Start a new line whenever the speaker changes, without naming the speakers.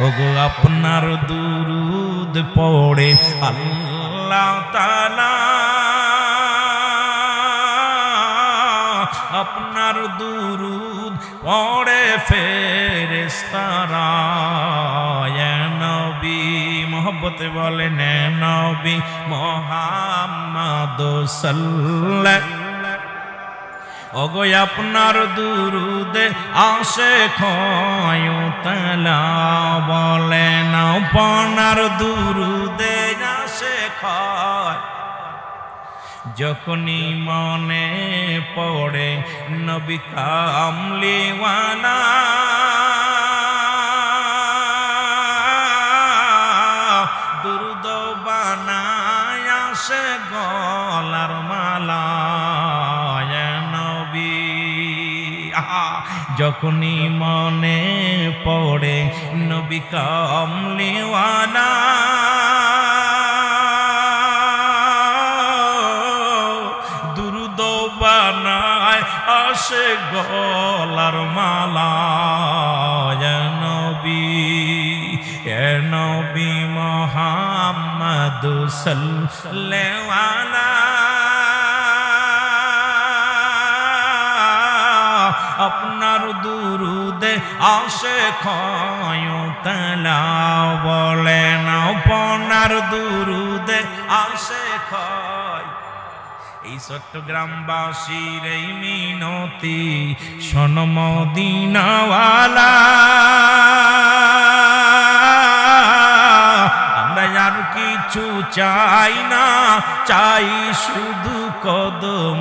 ওগো আপনার দুরুদ পড়ে আল্লাহ তাআলা, আপনার দুরুদ পড়ে ফেরেশতারা। ইয়া নবী মোহব্বতে বলেন এ নবী মুহাম্মদ সাল্লাল্লাহু। ওগো আপনার দুরুদে আশিক তাআলা বলেন আপনার দুরুদে আশিক যখনই মনে পড়ে নবী কামলিওয়ালা, দুরুদ বানায় আসে গলার মালা। যখনই মনে পড়ে নবী কামলিওয়ালা, দুরুদ বানায় আসে গলার মালা। ইয়া নবী মুহাম্মদ সাল্লাল্লাহু আলাইহি, আপনার দুরুদে আশিক তাআলা বলেন আপনার দুরুদে আশিক। এই চট্টগ্রামবাসীর এই মিনতি শোন মদিনাওয়ালা, আমরা আর কিছু চাই না, চাই শুধু কদম